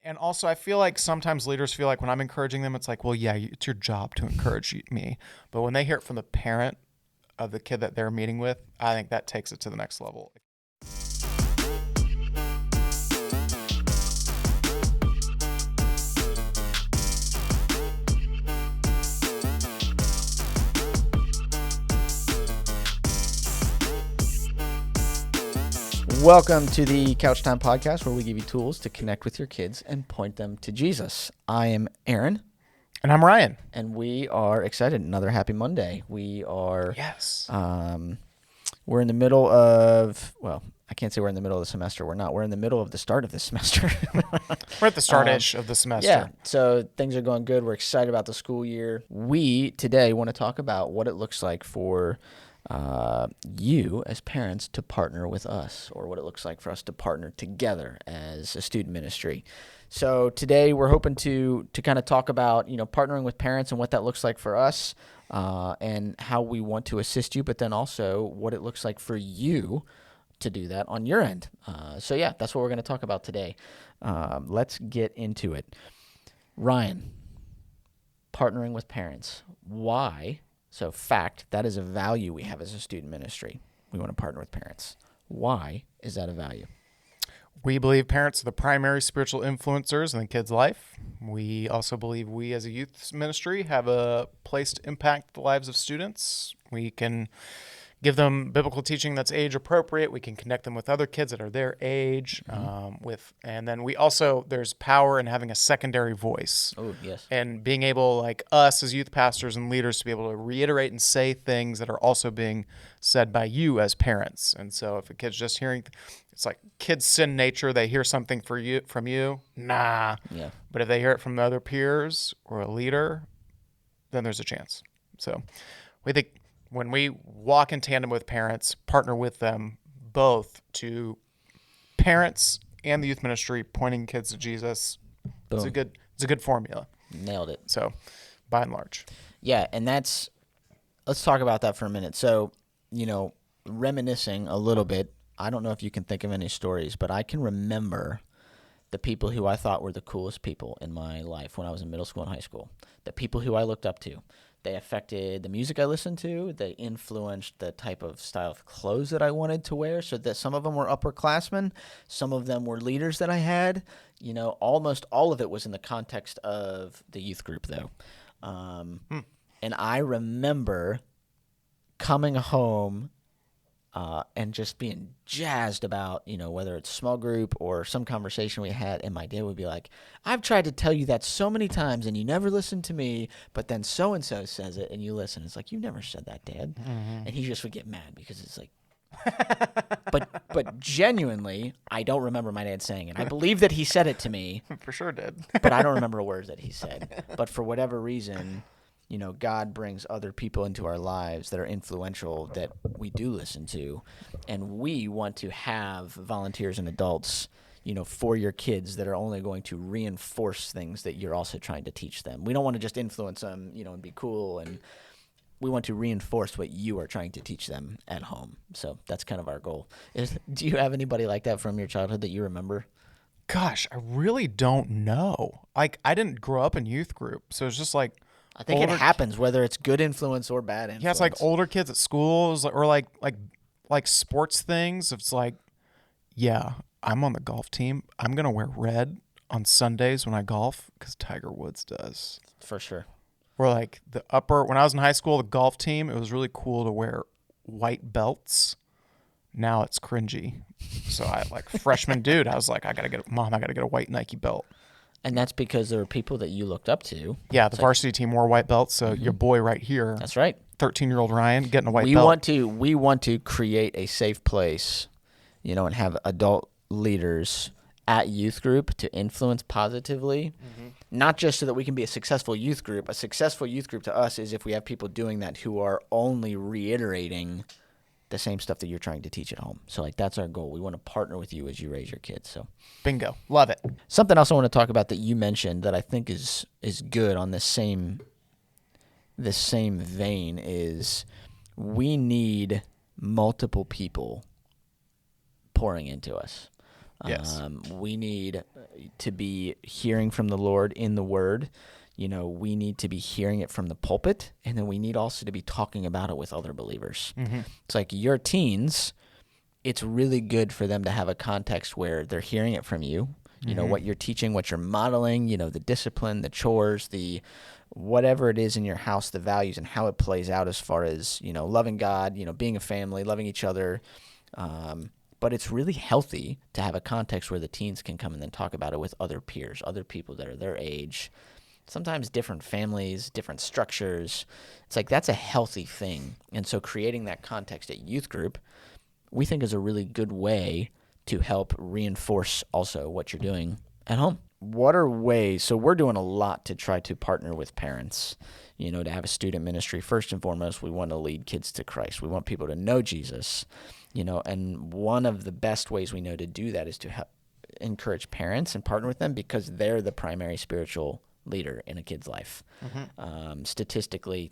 And also, I feel like sometimes leaders feel like when I'm encouraging them, it's like, well, yeah, it's your job to encourage me. But when they hear it from the parent of the kid that they're meeting with, I think that takes it to the next level. Welcome to the Couch Time Podcast, where we give you tools to connect with your kids and point them to Jesus. I am Aaron. And I'm Ryan. And we are excited. Another happy Monday. We are, Yes. We're in the middle of, well, I can't say we're in the middle of the semester. We're not. We're in the middle of the start of the semester. We're at the start-ish of the semester. Yeah, so things are going good. We're excited about the school year. We, today, want to talk about what it looks like for you as parents to partner with us, or what it looks like for us to partner together as a student ministry. So today we're hoping to kind of talk about, partnering with parents and what that looks like for us, and how we want to assist you, but then also what it looks like for you to do that on your end. So yeah, that's what we're going to talk about today. Let's get into it. Ryan, partnering with parents. Why? So fact, that is a value we have as a student ministry. We want to partner with parents. Why is that a value? We believe parents are the primary spiritual influencers in the kid's life. We also believe we as a youth ministry have a place to impact the lives of students. We can give them biblical teaching that's age appropriate. We can connect them with other kids that are their age. And then we also, there's power in having a secondary voice. Oh, yes. And being able, like us as youth pastors and leaders, to be able to reiterate and say things that are also being said by you as parents. And so if a kid's just hearing, it's like kids' sin nature, they hear something from you, nah. Yeah. But if they hear it from the other peers or a leader, then there's a chance. So we think when we walk in tandem with parents, partner with them both to parents and the youth ministry, pointing kids to Jesus, it's a good formula. Nailed it. So, by and large. Yeah, and let's talk about that for a minute. So, reminiscing a little bit, I don't know if you can think of any stories, but I can remember the people who I thought were the coolest people in my life when I was in middle school and high school, the people who I looked up to. They affected the music I listened to. They influenced the type of style of clothes that I wanted to wear, so that some of them were upperclassmen, some of them were leaders that I had. Almost all of it was in the context of the youth group, though. And I remember coming home and just being jazzed about, whether it's small group or some conversation we had, and my dad would be like, I've tried to tell you that so many times and you never listen to me, but then so-and-so says it and you listen. It's like, you never said that, Dad. Mm-hmm. And he just would get mad because it's like, but genuinely, I don't remember my dad saying it. I believe that he said it to me. For sure did. But I don't remember a word that he said. But for whatever reason, God brings other people into our lives that are influential that we do listen to, and we want to have volunteers and adults, for your kids that are only going to reinforce things that you're also trying to teach them. We don't want to just influence them, and be cool, and we want to reinforce what you are trying to teach them at home. So that's kind of our goal. Do you have anybody like that from your childhood that you remember? Gosh, I really don't know. Like, I didn't grow up in youth group, so it's just like, I think it happens, whether it's good influence or bad influence. Yeah, it's like older kids at schools or like sports things. It's like, yeah, I'm on the golf team. I'm going to wear red on Sundays when I golf because Tiger Woods does. For sure. Or like when I was in high school, the golf team, it was really cool to wear white belts. Now it's cringy. So I freshman dude, I was like, I got to get a white Nike belt. And that's because there were people that you looked up to. Yeah, the varsity team wore white belts, so your boy right here. That's right. 13-year-old Ryan getting a white belt. We want to create a safe place, and have adult leaders at youth group to influence positively. Mm-hmm. Not just so that we can be a successful youth group. A successful youth group to us is if we have people doing that who are only reiterating the same stuff that you're trying to teach at home. So that's our goal. We want to partner with you as you raise your kids. So bingo. Love it. Something else I want to talk about that you mentioned that I think is good on this same vein is we need multiple people pouring into us. Yes. We need to be hearing from the Lord in the Word. We need to be hearing it from the pulpit, and then we need also to be talking about it with other believers. It's like your teens, it's really good for them to have a context where they're hearing it from you. What you're teaching, what you're modeling, the discipline, the chores, the whatever it is in your house, the values and how it plays out as far as, loving God, being a family, loving each other. But it's really healthy to have a context where the teens can come and then talk about it with other peers, other people that are their age, sometimes different families, different structures. It's like that's a healthy thing. And so creating that context at youth group, we think is a really good way to help reinforce also what you're doing at home. What are ways? So we're doing a lot to try to partner with parents, to have a student ministry. First and foremost, we want to lead kids to Christ. We want people to know Jesus, and one of the best ways we know to do that is to encourage parents and partner with them because they're the primary spiritual leader in a kid's life. Statistically,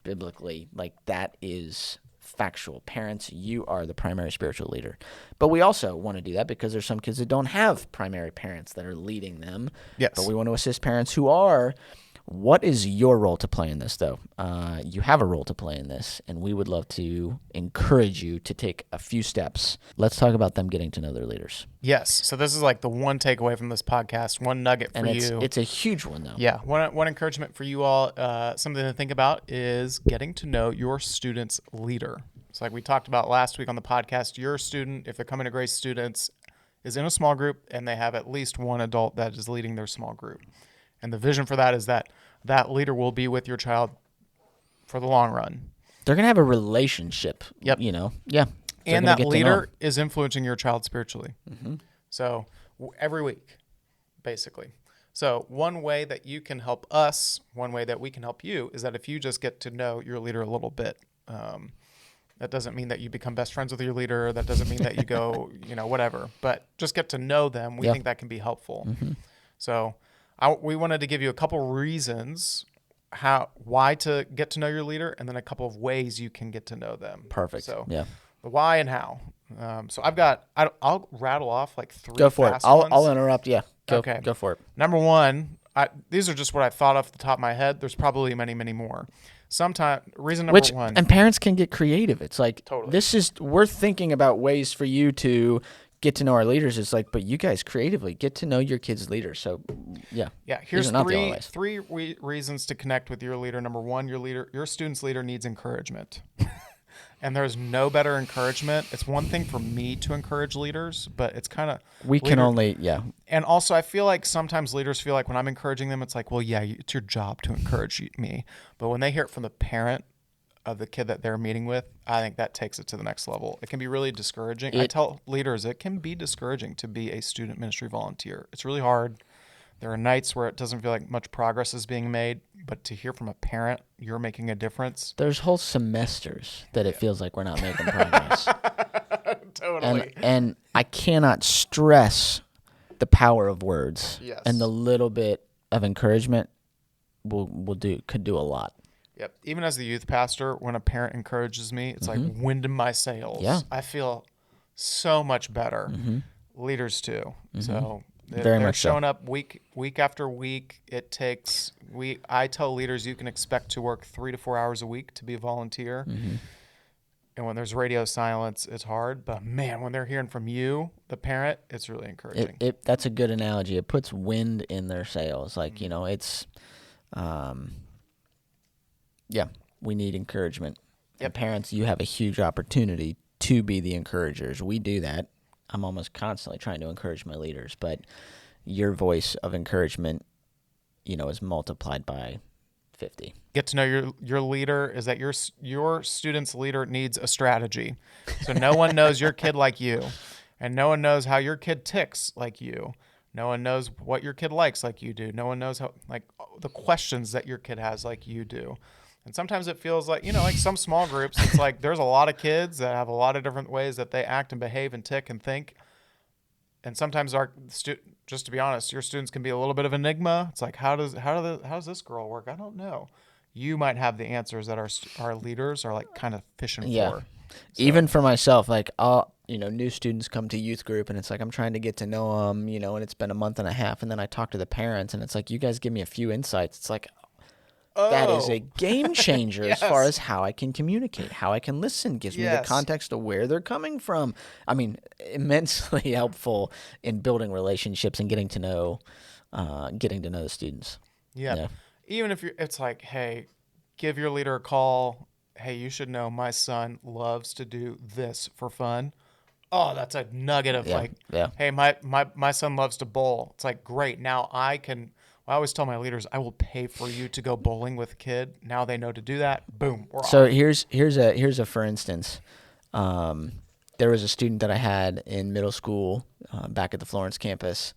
biblically, like that is factual. Parents, you are the primary spiritual leader. But we also want to do that because there's some kids that don't have primary parents that are leading them. Yes. But we want to assist parents who are. What is your role to play in this, though? You have a role to play in this, and we would love to encourage you to take a few steps. Let's talk about them getting to know their leaders. Yes. So this is like the one takeaway from this podcast, one nugget for you. It's a huge one, though. Yeah. One encouragement for you all, something to think about is getting to know your student's leader. It's like we talked about last week on the podcast. Your student, if they're coming to Grace students, is in a small group, and they have at least one adult that is leading their small group. And the vision for that is that leader will be with your child for the long run. They're going to have a relationship. Yep. Yeah. And that leader is influencing your child spiritually. So every week, basically. So one way that you can help us, one way that we can help you is that if you just get to know your leader a little bit, that doesn't mean that you become best friends with your leader. That doesn't mean that you go, whatever. But just get to know them. We think that can be helpful. So we wanted to give you a couple reasons why to get to know your leader, and then a couple of ways you can get to know them. Perfect. So yeah, the why and how. So I'll rattle off like three. Go for it. I'll interrupt. Yeah. Okay. Go for it. Number one, these are just what I thought off the top of my head. There's probably many, many more. Reason number one. And parents can get creative. It's like, Totally. We're thinking about ways for you to get to know our leaders. It's like, but you guys creatively get to know your kids' leaders. So, yeah. Yeah. Here's three reasons to connect with your leader. Number one, your student's leader needs encouragement. And there's no better encouragement. It's one thing for me to encourage leaders, but it's kind of And also, I feel like sometimes leaders feel like when I'm encouraging them, it's like, well, yeah, it's your job to encourage me. But when they hear it from the parent of the kid that they're meeting with, I think that takes it to the next level. It can be really discouraging. I tell leaders it can be discouraging to be a student ministry volunteer. It's really hard. There are nights where it doesn't feel like much progress is being made, but to hear from a parent, you're making a difference. There's whole semesters that it feels like we're not making progress. Totally. And I cannot stress the power of words. Yes. And the little bit of encouragement could do a lot. Yep. Even as the youth pastor, when a parent encourages me, it's like wind in my sails. Yeah. I feel so much better. Leaders too. So They're showing up week after week. I tell leaders you can expect to work 3 to 4 hours a week to be a volunteer. And when there's radio silence, it's hard. But man, when they're hearing from you, the parent, it's really encouraging. That's a good analogy. It puts wind in their sails. Like, it's, we need encouragement. Yep. And parents, you have a huge opportunity to be the encouragers. We do that. I'm almost constantly trying to encourage my leaders, but your voice of encouragement, is multiplied by 50. Get to know your leader is that your student's leader needs a strategy. So no one knows your kid like you, and no one knows how your kid ticks like you. No one knows what your kid likes like you do. No one knows how the questions that your kid has like you do. And sometimes it feels like, like some small groups, it's like there's a lot of kids that have a lot of different ways that they act and behave and tick and think. And sometimes just to be honest, your students can be a little bit of an enigma. It's like, how does this girl work? I don't know. You might have the answers that our leaders are like kind of fishing for. So, Even for myself, like, new students come to youth group, and it's like I'm trying to get to know them, and it's been a month and a half, and then I talk to the parents, and it's like, you guys give me a few insights. It's like, that is a oh, game changer as far yes, as how I can communicate, how I can listen, gives me the yes, context of where they're coming from. I mean, immensely helpful in building relationships and getting to know the students. yep. Yeah. Even if it's like, hey, give your leader a call. Hey, you should know my son loves to do this for fun. Oh, that's a nugget of Yeah. like, Yeah. hey, my son loves to bowl. It's like, great. Now I can. I always tell my leaders, I will pay for you to go bowling with a kid. Now they know to do that. Boom, we're So off. here's a for instance. There was a student that I had in middle school back at the Florence campus,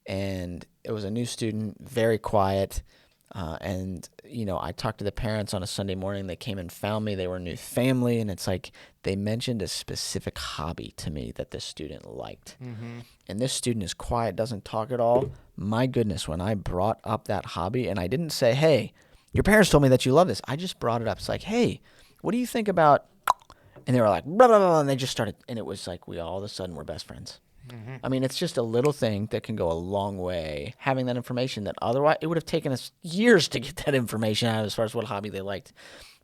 and it was a new student, very quiet. And I talked to the parents on a Sunday morning. They came and found me. They were a new family, and it's like they mentioned a specific hobby to me that this student liked. Mm-hmm. And this student is quiet, doesn't talk at all. My goodness, when I brought up that hobby, and I didn't say, "Hey, your parents told me that you love this," I just brought it up. It's like, "Hey, what do you think about?" And they were like, blah, blah, blah, and they just started, and it was like we all of a sudden were best friends. Mm-hmm. I mean, it's just a little thing that can go a long way. Having that information that otherwise it would have taken us years to get that information out as far as what hobby they liked.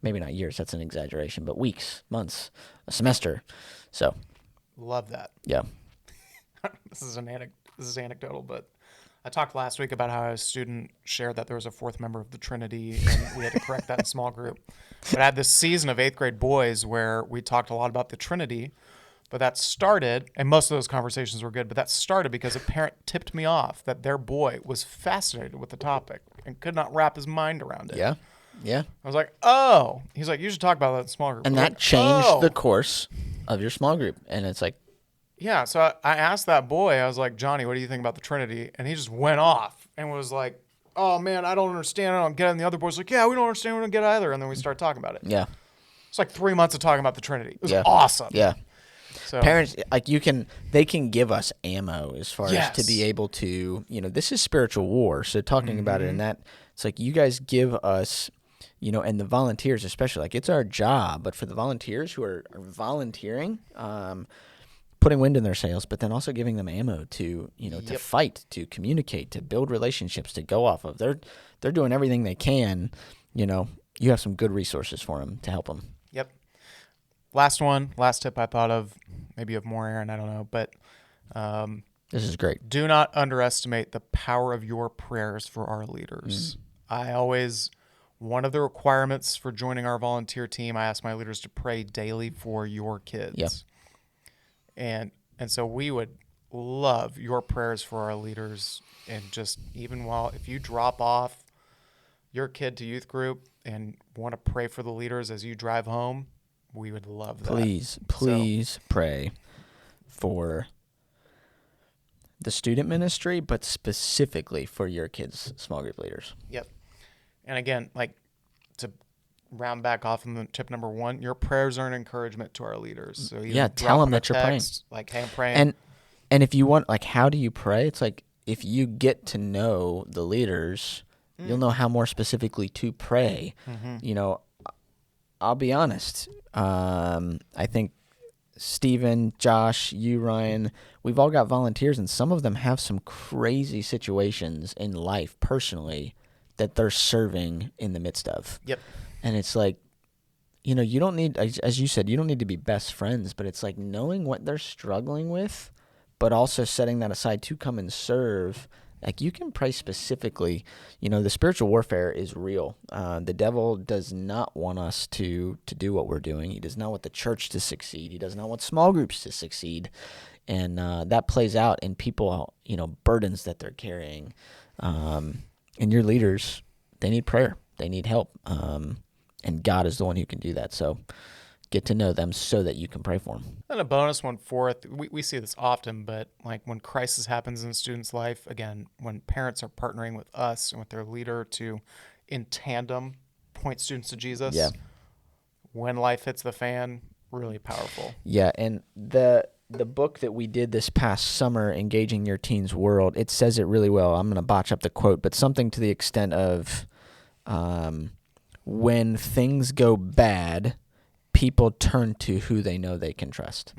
Maybe not years, that's an exaggeration, but weeks, months, a semester. So, Love that. yeah. This is anecdotal, but I talked last week about how a student shared that there was a fourth member of the Trinity, and we had to correct that in small group. But I had this season of eighth grade boys where we talked a lot about the Trinity, but that started, and most of those conversations were good, but that started because a parent tipped me off that their boy was fascinated with the topic and could not wrap his mind around it. Yeah. Yeah. I was like, oh. He's like, you should talk about that in small group. And I was that like, changed the oh. course of your small group. And it's like, Yeah, so I asked that boy, I was like, Johnny, what do you think about the Trinity? And he just went off and was like, oh man, I don't understand. I don't get it. And the other boy's like, yeah, we don't understand. We don't get it either. And then we started talking about it. yeah. It's like 3 months of talking about the Trinity. It was Yeah. awesome. Yeah. So Parents, like they can give us ammo as far as Yes. to be able to, this is spiritual war. So talking about it in that, it's like you guys give us, and the volunteers especially, like it's our job, but for the volunteers who are volunteering, putting wind in their sails, but then also giving them ammo to, to Yep. fight, to communicate, to build relationships, to go off of. They're doing everything they can. You have some good resources for them to help them. Yep. Last tip I thought of, maybe you have more, Aaron, I don't know, but This is great. do not underestimate the power of your prayers for our leaders. One of the requirements for joining our volunteer team, I ask my leaders to pray daily for your kids. Yep. And so we would love your prayers for our leaders, and just if you drop off your kid to youth group and want to pray for the leaders as you drive home, we would love that. Please pray for the student ministry, but specifically for your kids' small group leaders. Yep. And again, like to round back off on the tip number 1, your prayers are an encouragement to our leaders. So tell them that you're praying. Like, hey, I'm praying. And if you want, like, how do you pray? It's like if you get to know the leaders, you'll know how more specifically to pray. Mm-hmm. I'll be honest. I think Steven, Josh, you, Ryan, we've all got volunteers, and some of them have some crazy situations in life personally that they're serving in the midst of. Yep. And it's like, you don't need, as you said, you don't need to be best friends, but it's like knowing what they're struggling with, but also setting that aside to come and serve. Like, you can pray specifically. The spiritual warfare is real. The devil does not want us to do what we're doing. He does not want the church to succeed. He does not want small groups to succeed. And that plays out in people, burdens that they're carrying. And your leaders, they need prayer. They need help. And God is the one who can do that. So get to know them so that you can pray for them. And a bonus one fourth, we see this often, but like when crisis happens in a student's life, again, when parents are partnering with us and with their leader to, in tandem, point students to Jesus, Yeah. when life hits the fan, really powerful. Yeah, and the book that we did this past summer, Engaging Your Teen's World, it says it really well. I'm going to botch up the quote, but something to the extent of when things go bad, people turn to who they know they can trust.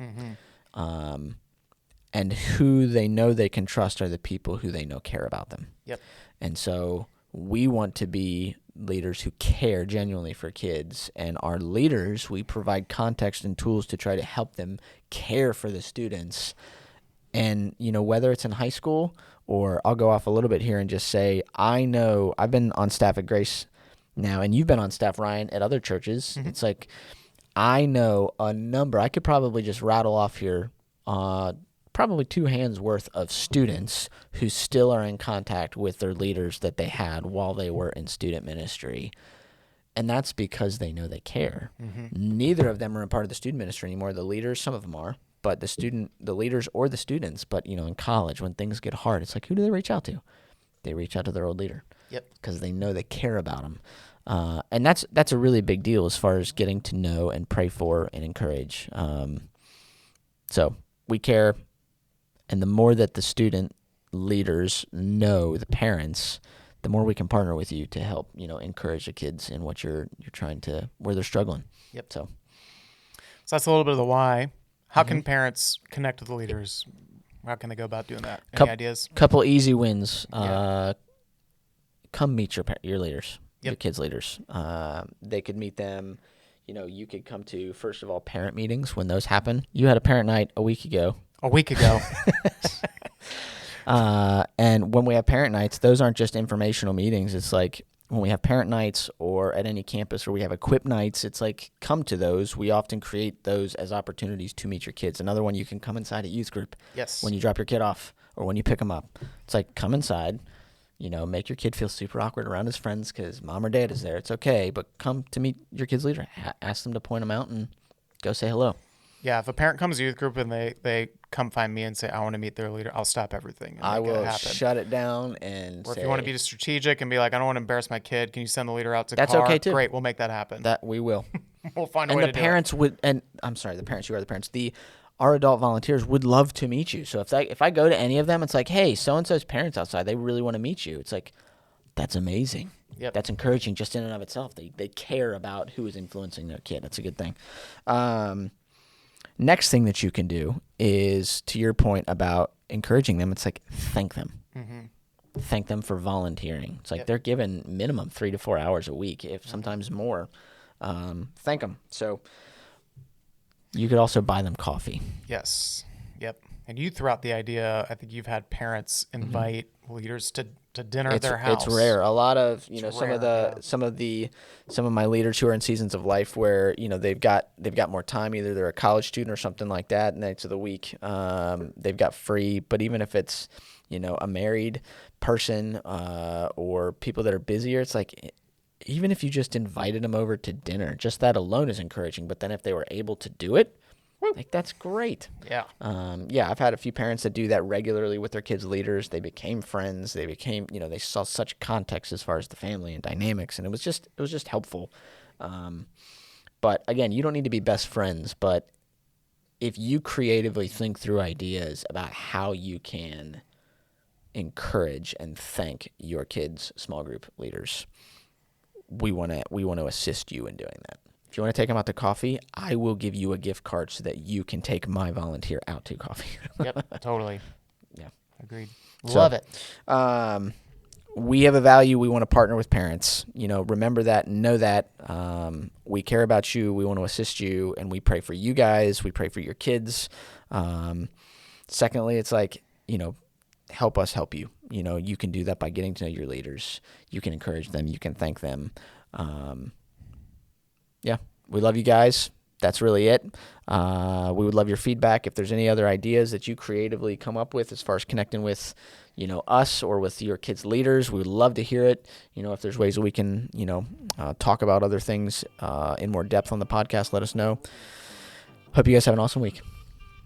And who they know they can trust are the people who they know care about them. Yep. And so we want to be leaders who care genuinely for kids. And our leaders, we provide context and tools to try to help them care for the students. And, whether it's in high school, or I'll go off a little bit here and just say, I know I've been on staff at Grace now, and you've been on staff, Ryan, at other churches. It's like, I know a number, I could probably just rattle off here, probably 2 hands worth of students who still are in contact with their leaders that they had while they were in student ministry. And that's because they know they care. Neither of them are a part of the student ministry anymore. The leaders, some of them are, but the leaders or the students. But, in college, when things get hard, it's like, who do they reach out to? They reach out to their old leader. Yep. Because they know they care about them. And that's a really big deal as far as getting to know and pray for and encourage. So we care. And the more that the student leaders know the parents, the more we can partner with you to help, encourage the kids in what you're trying to, where they're struggling. Yep. So that's a little bit of the why. How can parents connect with the leaders? How can they go about doing that? Any ideas? Couple easy wins. Come meet your leaders, your kids' leaders. They could meet them. You could come to, first of all, parent meetings when those happen. You had a parent night a week ago. And when we have parent nights, those aren't just informational meetings. It's like when we have parent nights or at any campus or we have equip nights, it's like come to those. We often create those as opportunities to meet your kids. Another one, you can come inside a youth group. Yes. When you drop your kid off or when you pick them up. It's like come inside, make your kid feel super awkward around his friends because mom or dad is there. It's okay, but come to meet your kid's leader. Ask them to point them out and go say hello. Yeah, if a parent comes to youth group and they come find me and say, I want to meet their leader, I'll stop everything. And I will happen. shut it down and Or say, if you want to be strategic and be like, I don't want to embarrass my kid, can you send the leader out to That's car? okay, too. Great, we'll make that happen. That we will. We'll find a And way the to do parents would, and I'm sorry, the parents, you are the parents. Our adult volunteers would love to meet you. So if I go to any of them, it's like, hey, so-and-so's parents outside, they really want to meet you. It's like, that's amazing. Yep. That's encouraging just in and of itself. They care about who is influencing their kid. That's a good thing. Next thing that you can do is, to your point about encouraging them, it's like thank them. Thank them for volunteering. It's like they're given minimum 3 to 4 hours a week, if sometimes more. Thank them. So you could also buy them coffee. Yes. Yep. And you threw out the idea, I think you've had parents invite leaders to dinner at their house. It's rare. A lot of some of my leaders who are in seasons of life where they've got more time. Either they're a college student or something like that. Nights of the week, they've got free. But even if it's a married person or people that are busier, it's like even if you just invited them over to dinner, just that alone is encouraging. But then if they were able to do it, like that's great. Yeah. I've had a few parents that do that regularly with their kids' leaders. They became friends. They became, they saw such context as far as the family and dynamics, and it was just helpful. But again, you don't need to be best friends, but if you creatively think through ideas about how you can encourage and thank your kids' small group leaders, we want to assist you in doing that. If you want to take them out to coffee, I will give you a gift card so that you can take my volunteer out to coffee. Yep, totally. Yeah. Agreed. Love it. We have a value. We want to partner with parents. Remember that, know that. We care about you. We want to assist you, and we pray for you guys. We pray for your kids. Secondly, it's like, help us help you. You can do that by getting to know your leaders. You can encourage them. You can thank them. Yeah, we love you guys. That's really it. We would love your feedback. If there's any other ideas that you creatively come up with as far as connecting with, us or with your kids' leaders, we would love to hear it. If there's ways that we can, talk about other things in more depth on the podcast, let us know. Hope you guys have an awesome week.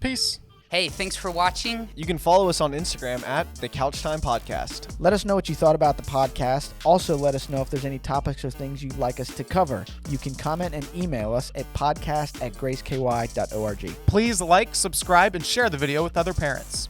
Peace. Hey, thanks for watching. You can follow us on Instagram at The Couch Time Podcast. Let us know what you thought about the podcast. Also, let us know if there's any topics or things you'd like us to cover. You can comment and email us at podcast@graceky.org. Please like, subscribe, and share the video with other parents.